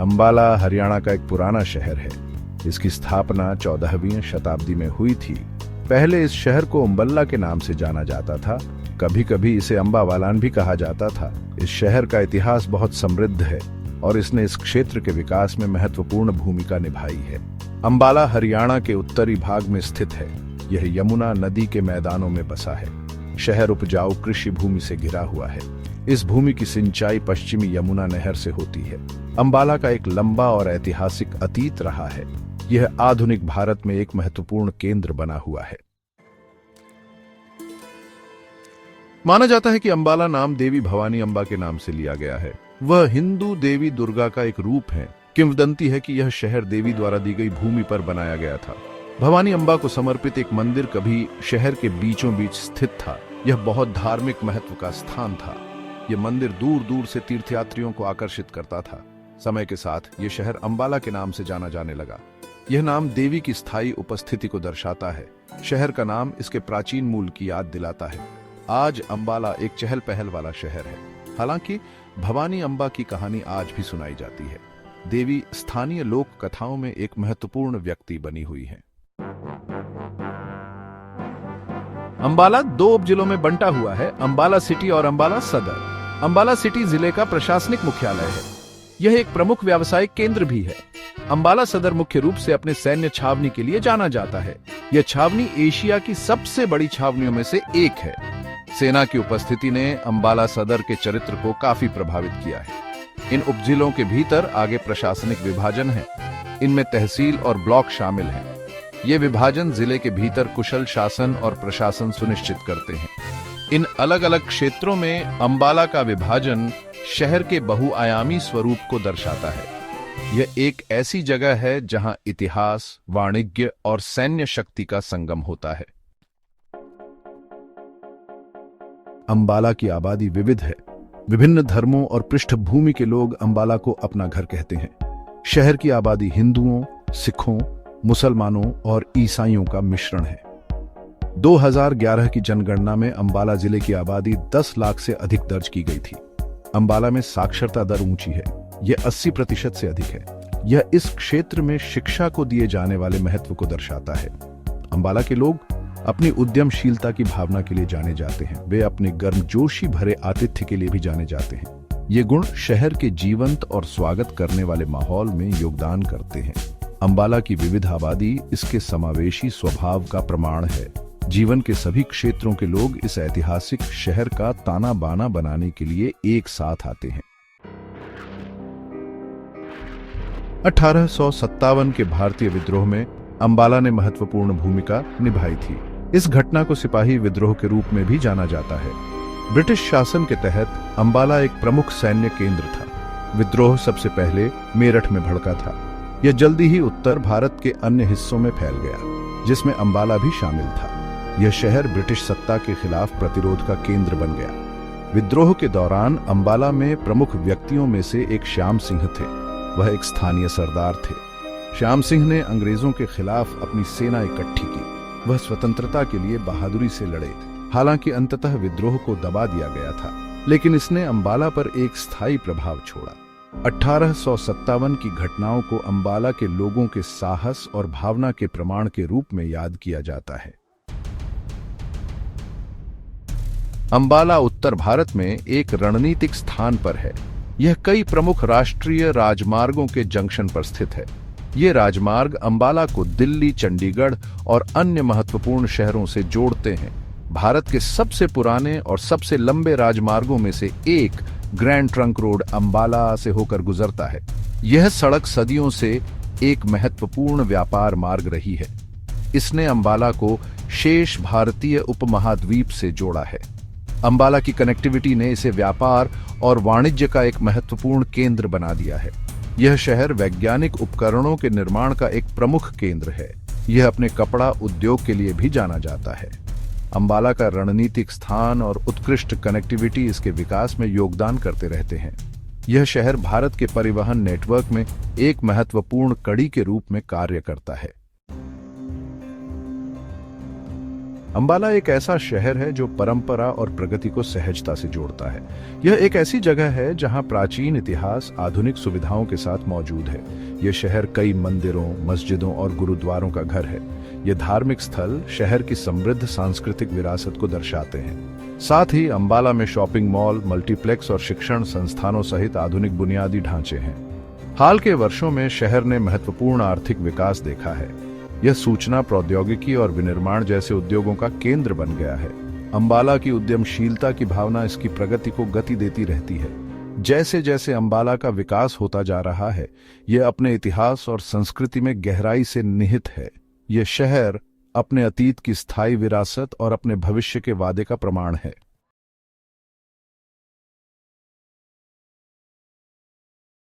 अंबाला हरियाणा का एक पुराना शहर है। इसकी स्थापना 14वीं शताब्दी में हुई थी। पहले इस शहर को अंबल्ला के नाम से जाना जाता था। कभी कभी इसे अंबावालान भी कहा जाता था। इस शहर का इतिहास बहुत समृद्ध है और इसने इस क्षेत्र के विकास में महत्वपूर्ण भूमिका निभाई है। अंबाला हरियाणा के उत्तरी भाग में स्थित है। यह यमुना नदी के मैदानों में बसा है। शहर उपजाऊ कृषि भूमि से घिरा हुआ है। इस भूमि की सिंचाई पश्चिमी यमुना नहर से होती है। अंबाला का एक लंबा और ऐतिहासिक अतीत रहा है। यह आधुनिक भारत में एक महत्वपूर्ण केंद्र बना हुआ है। माना जाता है कि अंबाला नाम देवी भवानी अंबा के नाम से लिया गया है। वह हिंदू देवी दुर्गा का एक रूप है। किंवदंती है कि यह शहर देवी द्वारा दी गई भूमि पर बनाया गया था। भवानी अंबा को समर्पित एक मंदिर कभी शहर के बीचों बीच स्थित था। यह बहुत धार्मिक महत्व का स्थान था। यह मंदिर दूर दूर से तीर्थयात्रियों को आकर्षित करता था। समय के साथ यह शहर अंबाला के नाम से जाना जाने लगा। यह नाम देवी की स्थायी उपस्थिति को दर्शाता है। शहर का नाम इसके प्राचीन मूल की याद दिलाता है। आज अंबाला एक चहल पहल वाला शहर है। हालांकि भवानी अंबा की कहानी आज भी सुनाई जाती है। देवी स्थानीय लोक कथाओं में एक महत्वपूर्ण व्यक्ति बनी हुई है। अंबाला 2 उपजिलों में बंटा हुआ है, अंबाला सिटी और अंबाला सदर। अंबाला सिटी जिले का प्रशासनिक मुख्यालय है। यह एक प्रमुख व्यावसायिक केंद्र भी है। अंबाला सदर मुख्य रूप से अपने सैन्य छावनी के लिए जाना जाता है। यह छावनी एशिया की सबसे बड़ी छावनियों में से एक है। सेना की उपस्थिति ने अंबाला सदर के चरित्र को काफी प्रभावित किया है। इन उपजिलों के भीतर आगे प्रशासनिक विभाजन है। इनमें तहसील और ब्लॉक शामिल हैं। ये विभाजन जिले के भीतर कुशल शासन और प्रशासन सुनिश्चित करते हैं। इन अलग अलग क्षेत्रों में अंबाला का विभाजन शहर के बहुआयामी स्वरूप को दर्शाता है। यह एक ऐसी जगह है जहां इतिहास, वाणिज्य और सैन्य शक्ति का संगम होता है। अंबाला की आबादी विविध है। विभिन्न धर्मों और पृष्ठभूमि के लोग अंबाला को अपना घर कहते हैं। शहर की आबादी हिंदुओं, सिखों, मुसलमानों और ईसाइयों का मिश्रण है। 2011 की जनगणना में अंबाला जिले की आबादी 10 लाख से अधिक दर्ज की गई थी। अंबाला में साक्षरता दर ऊंची है। यह 80% से अधिक है। यह इस क्षेत्र में शिक्षा को दिए जाने वाले महत्व को दर्शाता है। अंबाला के लोग अपनी उद्यमशीलता की भावना के लिए जाने जाते हैं। वे अपने गर्मजोशी भरे आतिथ्य के लिए भी जाने जाते हैं। ये गुण शहर के जीवंत और स्वागत करने वाले माहौल में योगदान करते हैं। अंबाला की विविध आबादी इसके समावेशी स्वभाव का प्रमाण है। जीवन के सभी क्षेत्रों के लोग इस ऐतिहासिक शहर का ताना बाना बनाने के लिए एक साथ आते हैं। 1857 के भारतीय विद्रोह में अंबाला ने महत्वपूर्ण भूमिका निभाई थी। इस घटना को सिपाही विद्रोह के रूप में भी जाना जाता है। ब्रिटिश शासन के तहत अंबाला एक प्रमुख सैन्य केंद्र था। विद्रोह सबसे पहले मेरठ में भड़का था। यह जल्दी ही उत्तर भारत के अन्य हिस्सों में फैल गया, जिसमें अंबाला भी शामिल था। यह शहर ब्रिटिश सत्ता के खिलाफ प्रतिरोध का केंद्र बन गया। विद्रोह के दौरान अंबाला में प्रमुख व्यक्तियों में से एक श्याम सिंह थे। वह एक स्थानीय सरदार थे। श्याम सिंह ने अंग्रेजों के खिलाफ अपनी सेना इकट्ठी की। वह स्वतंत्रता के लिए बहादुरी से लड़े। हालांकि अंततः विद्रोह को दबा दिया गया था, लेकिन इसने अंबाला पर एक स्थायी प्रभाव छोड़ा। 1857 की घटनाओं को अंबाला के लोगों के साहस और भावना के प्रमाण के रूप में याद किया जाता है। अंबाला उत्तर भारत में एक रणनीतिक स्थान पर है। यह कई प्रमुख राष्ट्रीय राजमार्गों के जंक्शन पर स्थित है। ये राजमार्ग अंबाला को दिल्ली, चंडीगढ़ और अन्य महत्वपूर्ण शहरों से जोड़ते हैं। भारत के सबसे पुराने और सबसे लंबे राजमार्गों में से एक ग्रैंड ट्रंक रोड अंबाला से होकर गुजरता है। यह सड़क सदियों से एक महत्वपूर्ण व्यापार मार्ग रही है। इसने अंबाला को शेष भारतीय उपमहाद्वीप से जोड़ा है। अंबाला की कनेक्टिविटी ने इसे व्यापार और वाणिज्य का एक महत्वपूर्ण केंद्र बना दिया है। यह शहर वैज्ञानिक उपकरणों के निर्माण का एक प्रमुख केंद्र है। यह अपने कपड़ा उद्योग के लिए भी जाना जाता है। अंबाला का रणनीतिक स्थान और उत्कृष्ट कनेक्टिविटी इसके विकास में योगदान करते रहते हैं। यह शहर भारत के परिवहन नेटवर्क में एक महत्वपूर्ण कड़ी के रूप में कार्य करता है। अंबाला एक ऐसा शहर है जो परंपरा और प्रगति को सहजता से जोड़ता है। यह एक ऐसी जगह है जहां प्राचीन इतिहास आधुनिक सुविधाओं के साथ मौजूद है। यह शहर कई मंदिरों, मस्जिदों और गुरुद्वारों का घर है। ये धार्मिक स्थल शहर की समृद्ध सांस्कृतिक विरासत को दर्शाते हैं। साथ ही अंबाला में शॉपिंग मॉल, मल्टीप्लेक्स और शिक्षण संस्थानों सहित आधुनिक बुनियादी ढांचे हैं। हाल के वर्षों में शहर ने महत्वपूर्ण आर्थिक विकास देखा है। यह सूचना प्रौद्योगिकी और विनिर्माण जैसे उद्योगों का केंद्र बन गया है। अंबाला की उद्यमशीलता की भावना इसकी प्रगति को गति देती रहती है। जैसे जैसे अंबाला का विकास होता जा रहा है, यह अपने इतिहास और संस्कृति में गहराई से निहित है। यह शहर अपने अतीत की स्थायी विरासत और अपने भविष्य के वादे का प्रमाण है।